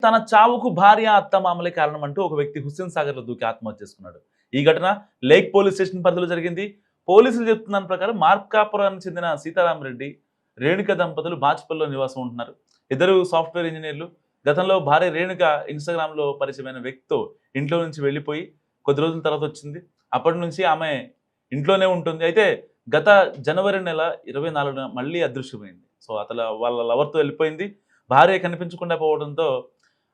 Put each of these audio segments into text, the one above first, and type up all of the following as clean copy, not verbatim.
తన చావుకు భార్య, అత్తమామలే కారణమంటూ ఒక వ్యక్తి హుస్సేన్ సాగర్‌లో దూకి ఆత్మహత్య చేసుకున్నాడు. ఈ ఘటన లేక్ పోలీస్ స్టేషన్ పరిధిలో జరిగింది. పోలీసులు చెప్తున్న దాని ప్రకారం మార్కాపురానికి చెందిన సీతారామరెడ్డి, రేణుక దంపతులు బాచుపల్లిలో నివాసం ఉంటున్నారు. ఇద్దరు సాఫ్ట్‌వేర్ ఇంజినీర్లు. గతంలో భార్య రేణుక ఇన్‌స్టాగ్రామ్‌లో పరిచయమైన వ్యక్తితో ఇంట్లో నుంచి వెళ్ళిపోయి కొద్ది రోజుల తర్వాత వచ్చింది. అప్పటి నుంచి ఆమె ఇంట్లోనే ఉంటుంది. అయితే గత జనవరి నెల 24న మళ్ళీ అదృశ్యమైంది. సో, వాళ్ళ లవర్‌తో వెళ్ళిపోయింది. భార్య కనిపించకుండా పోవడంతో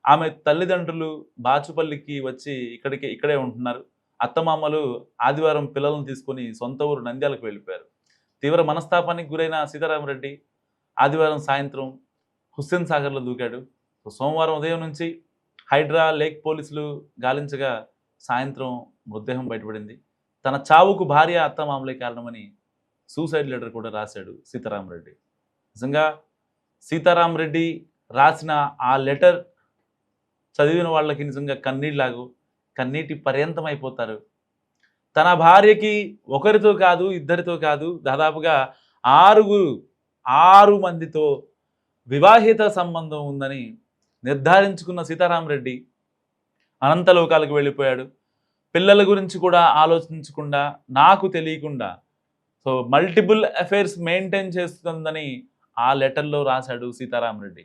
ఆమె తల్లిదండ్రులు బాచుపల్లికి వచ్చి ఇక్కడే ఉంటున్నారు. అత్తమామలు ఆదివారం పిల్లలను తీసుకొని సొంత ఊరు నంద్యాలకు వెళ్ళిపోయారు. తీవ్ర మనస్తాపానికి గురైన సీతారామరెడ్డి ఆదివారం సాయంత్రం హుస్సేన్ సాగర్‌లో దూకాడు. సోమవారం ఉదయం నుంచి హైడ్రా, లేక్ పోలీసులు గాలించగా సాయంత్రం మృతదేహం బయటపడింది. తన చావుకు భార్య, అత్తమామలే కారణమని సూసైడ్ లెటర్ కూడా రాశాడు సీతారామరెడ్డి. నిజంగా సీతారామరెడ్డి రాసిన ఆ లెటర్ చదివిన వాళ్ళకి నిజంగా కన్నీటి పర్యంతమైపోతారు. తన భార్యకి ఒకరితో కాదు, ఇద్దరితో కాదు, దాదాపుగా 6 మందితో వివాహిత సంబంధం ఉందని నిర్ధారించుకున్న సీతారామరెడ్డి అనంతలోకాలకు వెళ్ళిపోయాడు. పిల్లల గురించి కూడా ఆలోచించకుండా, నాకు తెలియకుండా మల్టిపుల్ అఫైర్స్ మెయింటైన్ చేస్తుందని ఆ లెటర్‌లో రాశాడు సీతారామరెడ్డి.